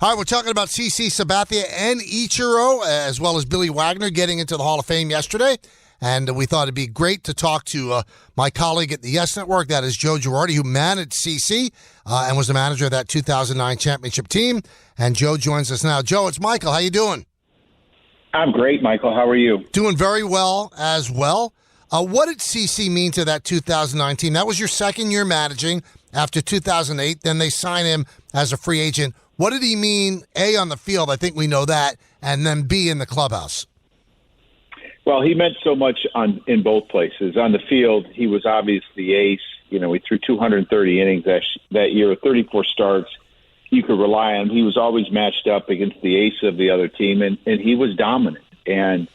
All right, we're talking about CC Sabathia and Ichiro, as well as Billy Wagner getting into the Hall of Fame yesterday. And we thought it'd be great to talk to my colleague at the Yes Network, that is Joe Girardi, who managed CC and was the manager of that 2009 championship team. And Joe joins us now. Joe, it's Michael. How you doing? I'm great, Michael. How are you? Doing very well as well. What did CC mean to that 2009 team? That was your second year managing after 2008. Then they signed him as a free agent. What did he mean, A, on the field? I think we know that. And then B, in the clubhouse. Well, he meant so much in both places. On the field, he was obviously the ace. You know, he threw 230 innings that year, 34 starts. You could rely on him. He was always matched up against the ace of the other team, and he was dominant. And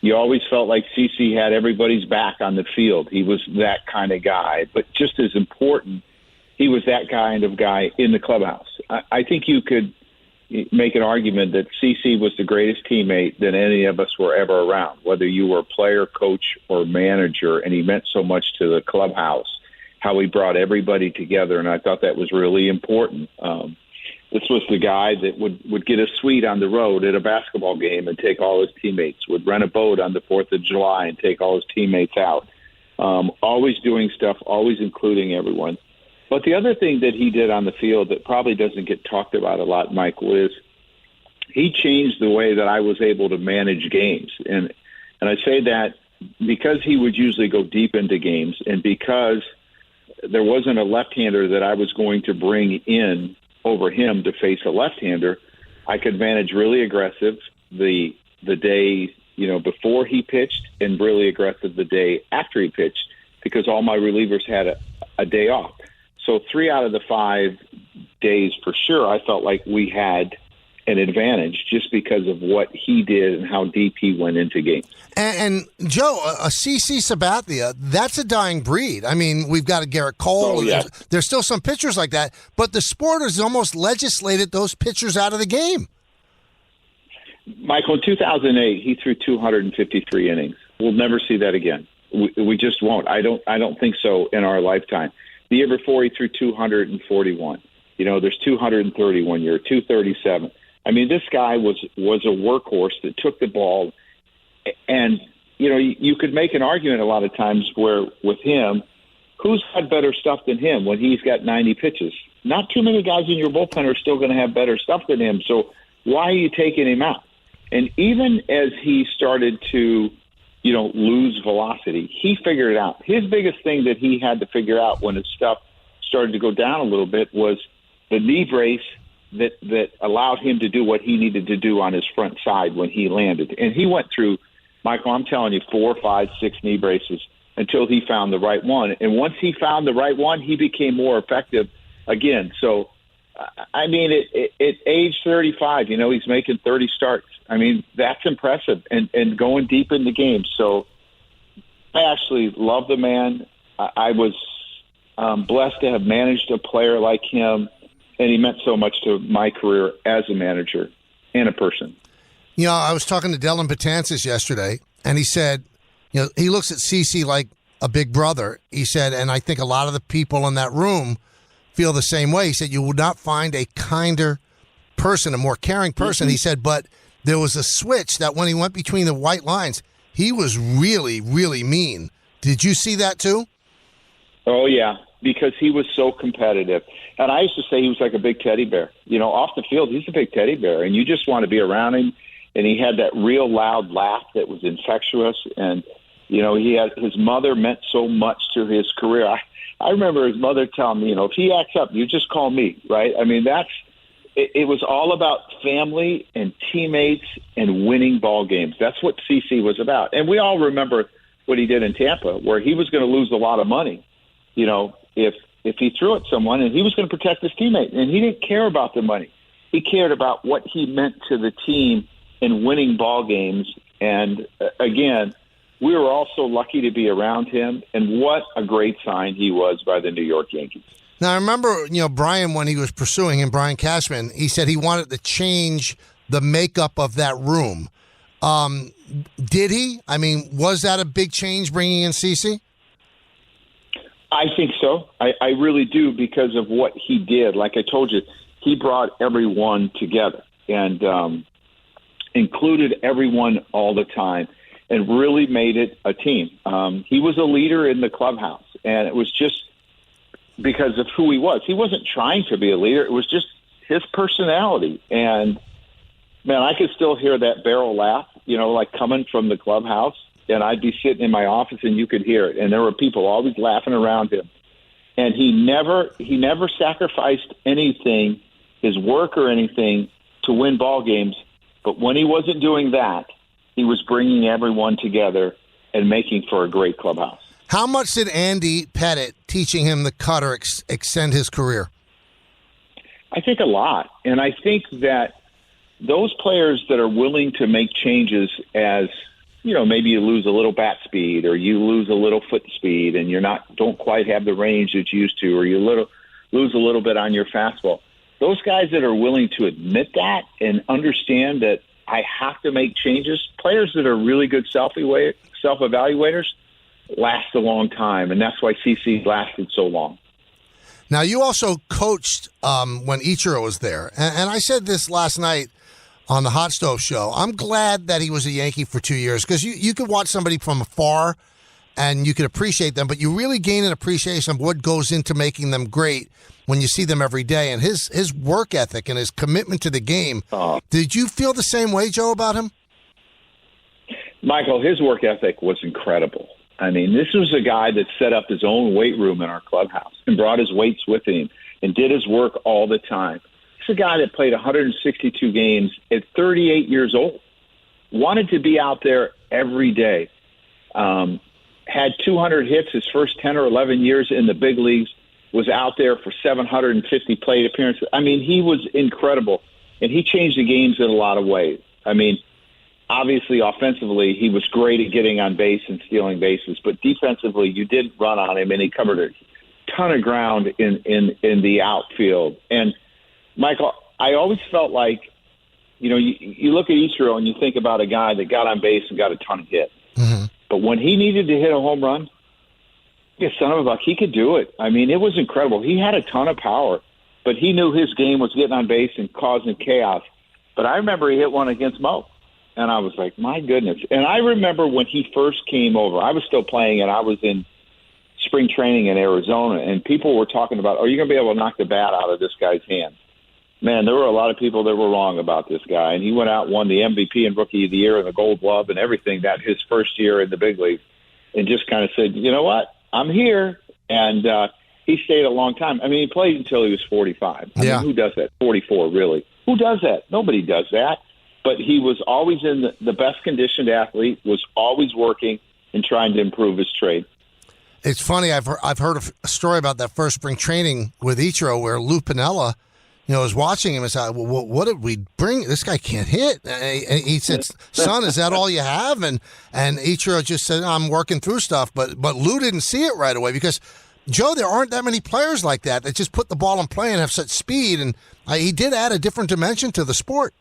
you always felt like CC had everybody's back on the field. He was that kind of guy. But just as important, he was that kind of guy in the clubhouse. I think you could make an argument that CC was the greatest teammate that any of us were ever around, whether you were a player, coach, or manager, and he meant so much to the clubhouse, how he brought everybody together, and I thought that was really important. This was the guy that would get a suite on the road at a basketball game and take all his teammates, would rent a boat on the 4th of July and take all his teammates out, always doing stuff, always including everyone. But the other thing that he did on the field that probably doesn't get talked about a lot, Michael, is he changed the way that I was able to manage games. And I say that because he would usually go deep into games and because there wasn't a left-hander that I was going to bring in over him to face a left-hander, I could manage really aggressive the day, before he pitched and really aggressive the day after he pitched because all my relievers had a day off. So 3 out of the 5 days for sure, I felt like we had an advantage just because of what he did and how deep he went into games. And Joe, a CC Sabathia, that's a dying breed. I mean, we've got a Garrett Cole. Oh, yeah. There's still some pitchers like that, but the sport has almost legislated those pitchers out of the game. Michael, in 2008, he threw 253 innings. We'll never see that again. We just won't. I don't think so in our lifetime. The year before, he threw 241. There's 231 year, 237. I mean, this guy was a workhorse that took the ball. And, you could make an argument a lot of times where with him, who's had better stuff than him when he's got 90 pitches? Not too many guys in your bullpen are still going to have better stuff than him. So why are you taking him out? And even as he started to lose velocity, he figured it out. His biggest thing that he had to figure out when his stuff started to go down a little bit was the knee brace that allowed him to do what he needed to do on his front side when he landed. And he went through, Michael, I'm telling you, 4, 5, 6 knee braces until he found the right one. And once he found the right one, he became more effective again. So, I mean, at age 35, he's making 30 starts. I mean, that's impressive and going deep in the game. So I actually love the man. I was blessed to have managed a player like him, and he meant so much to my career as a manager and a person. I was talking to Dylan Betances yesterday, and he said, he looks at CC like a big brother. He said, and I think a lot of the people in that room feel the same way. He said, you would not find a kinder person, a more caring person. Mm-hmm. He said, but there was a switch that when he went between the white lines, he was really, really mean. Did you see that too? Oh, yeah, because he was so competitive. And I used to say he was like a big teddy bear. Off the field, he's a big teddy bear, and you just want to be around him. And he had that real loud laugh that was infectious. And, his mother meant so much to his career. I remember his mother telling me, if he acts up, you just call me, right? I mean, it was all about family and teammates and winning ball games. That's what CC was about. And we all remember what he did in Tampa, where he was going to lose a lot of money, if he threw at someone, and he was going to protect his teammate. And he didn't care about the money. He cared about what he meant to the team in winning ball games. And, again, we were also lucky to be around him, and what a great sign he was by the New York Yankees. Now, I remember, Brian, when he was pursuing him, Brian Cashman, he said he wanted to change the makeup of that room. Did he? I mean, was that a big change bringing in CC? I think so. I really do because of what he did. Like I told you, he brought everyone together and included everyone all the time and really made it a team. He was a leader in the clubhouse, and it was just because of who he was. He wasn't trying to be a leader. It was just his personality. And, man, I could still hear that barrel laugh, like coming from the clubhouse. And I'd be sitting in my office, and you could hear it. And there were people always laughing around him. And he never sacrificed anything, his work or anything, to win ball games. But when he wasn't doing that, he was bringing everyone together and making for a great clubhouse. How much did Andy Pettit teaching him the cutter extend his career? I think a lot. And I think that those players that are willing to make changes as, maybe you lose a little bat speed or you lose a little foot speed and don't quite have the range that you used to, or you lose a little bit on your fastball. Those guys that are willing to admit that and understand that I have to make changes, players that are really good self-evaluators last a long time, and that's why CC lasted so long. Now, you also coached when Ichiro was there, and I said this last night on the Hot Stove Show. I'm glad that he was a Yankee for 2 years, because you could watch somebody from afar and you could appreciate them, but you really gain an appreciation of what goes into making them great when you see them every day. And his work ethic and his commitment to the game. Did you feel the same way, Joe, about him? Michael, his work ethic was incredible. I mean, this was a guy that set up his own weight room in our clubhouse and brought his weights with him and did his work all the time. He's a guy that played 162 games at 38 years old, wanted to be out there every day, had 200 hits his first 10 or 11 years in the big leagues, was out there for 750 plate appearances. I mean, he was incredible, and he changed the games in a lot of ways. I mean, obviously, offensively, he was great at getting on base and stealing bases, but defensively, you did run on him, and he covered a ton of ground in the outfield. And Michael, I always felt like, you look at Ichiro and you think about a guy that got on base and got a ton of hits. Mm-hmm. But when he needed to hit a home run, son of a buck, he could do it. I mean, it was incredible. He had a ton of power, but he knew his game was getting on base and causing chaos. But I remember he hit one against Mo, and I was like, my goodness. And I remember when he first came over, I was still playing, and I was in spring training in Arizona, and people were talking about, are you going to be able to knock the bat out of this guy's hand? Man, there were a lot of people that were wrong about this guy, and he went out and won the MVP and Rookie of the Year and the Gold Glove and everything that his first year in the big league, and just kind of said, you know what, I'm here, and he stayed a long time. I mean, he played until he was 45. I mean, who does that? 44, really? Who does that? Nobody does that. But he was always in the best conditioned athlete, was always working and trying to improve his trade. It's funny, I've heard a story about that first spring training with Ichiro where Lou Piniella, was watching him and said, well, what did we bring? This guy can't hit. And he said, son, is that all you have? And Ichiro just said, I'm working through stuff. But Lou didn't see it right away because, Joe, there aren't that many players like that just put the ball in play and have such speed. And he did add a different dimension to the sport.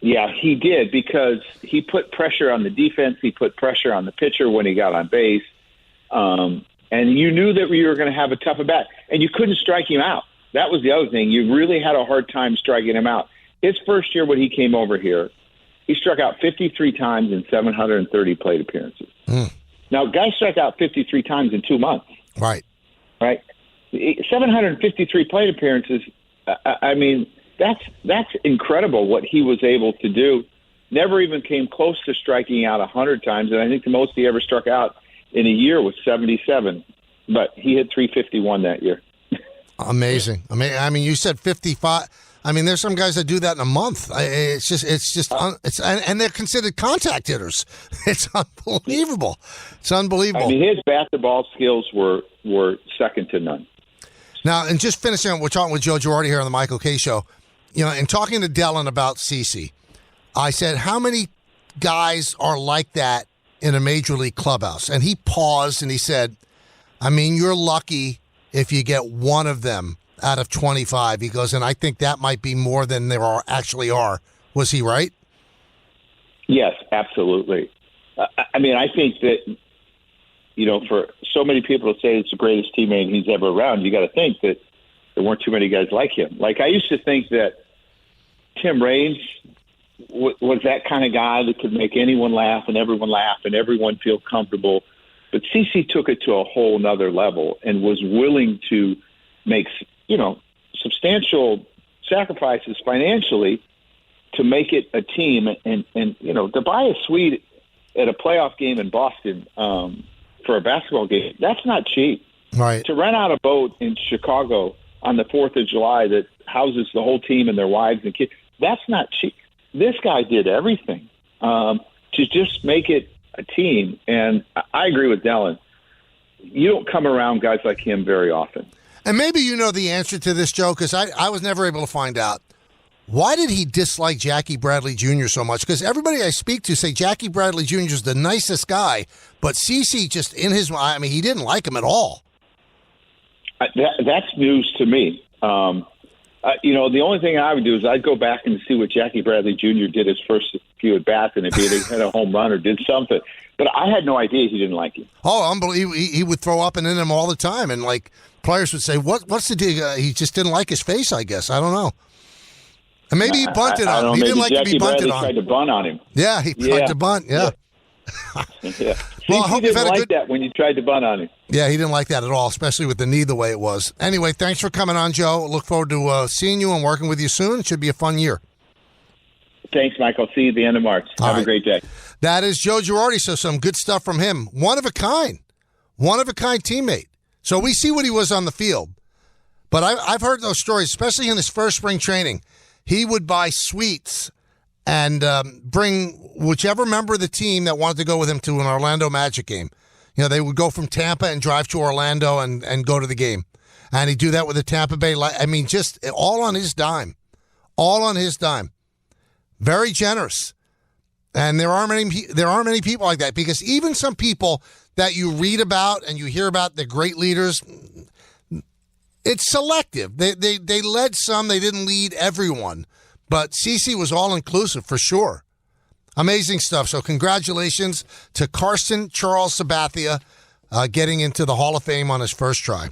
Yeah, he did, because he put pressure on the defense. He put pressure on the pitcher when he got on base. And you knew that you were going to have a tough at-bat. And you couldn't strike him out. That was the other thing. You really had a hard time striking him out. His first year when he came over here, he struck out 53 times in 730 plate appearances. Now, guys struck out 53 times in 2 months. Right. 753 plate appearances, I mean, that's incredible what he was able to do. Never even came close to striking out 100 times, and I think the most he ever struck out in a year was 77. But he hit 351 that year. Amazing. I mean, you said 55. I mean, there's some guys that do that in a month. And they're considered contact hitters. It's unbelievable. It's unbelievable. I mean, his basketball skills were second to none. Now, and just finishing up, we're talking with Joe Girardi here on the Michael K. Show. And talking to Dellin about CeCe, I said, how many guys are like that in a major league clubhouse? And he paused and he said, I mean, you're lucky if you get one of them out of 25. He goes, and I think that might be more than there actually are. Was he right? Yes, absolutely. I mean, I think that, for so many people to say it's the greatest teammate he's ever around, you got to think that there weren't too many guys like him. Like, I used to think that Tim Raines was that kind of guy that could make anyone laugh and everyone feel comfortable. But CC took it to a whole nother level and was willing to make, substantial sacrifices financially to make it a team. And to buy a suite at a playoff game in Boston for a basketball game, that's not cheap. Right. To rent out a boat in Chicago on the 4th of July that houses the whole team and their wives and kids, that's not cheap. This guy did everything to just make it a team. And I agree with Dellin. You don't come around guys like him very often. And maybe you know the answer to this, Joe, because I was never able to find out. Why did he dislike Jackie Bradley Jr. so much? Because everybody I speak to say Jackie Bradley Jr. is the nicest guy, but CC just in his mind, I mean, he didn't like him at all. That's news to me. The only thing I would do is I'd go back and see what Jackie Bradley Jr. did his first few at bats, and if he had hit a home run or did something. But I had no idea he didn't like him. Oh, unbelievable! He would throw up and in him all the time, and like players would say, "What's the deal?" He just didn't like his face, I guess. I don't know. And maybe he bunted on him. He didn't like to be bunted on. Tried to bunt on him. Yeah, he tried to bunt. Yeah. Yeah. Well, I hope he didn't like that when you tried to bunt on him. Yeah, he didn't like that at all, especially with the knee the way it was. Anyway, thanks for coming on, Joe. Look forward to seeing you and working with you soon. It should be a fun year. Thanks, Mike. I'll see you at the end of March. Have a great day. That is Joe Girardi, so some good stuff from him. One of a kind teammate. So we see what he was on the field. But I've heard those stories, especially in his first spring training. He would buy suites and bring whichever member of the team that wanted to go with him to an Orlando Magic game. They would go from Tampa and drive to Orlando and go to the game. And he'd do that with the Tampa Bay. I mean, just all on his dime. All on his dime. Very generous. And there aren't many people like that, because even some people that you read about and you hear about, the great leaders, it's selective. They led some, they didn't lead everyone. But CC was all-inclusive for sure. Amazing stuff. So congratulations to Carson Charles Sabathia getting into the Hall of Fame on his first try.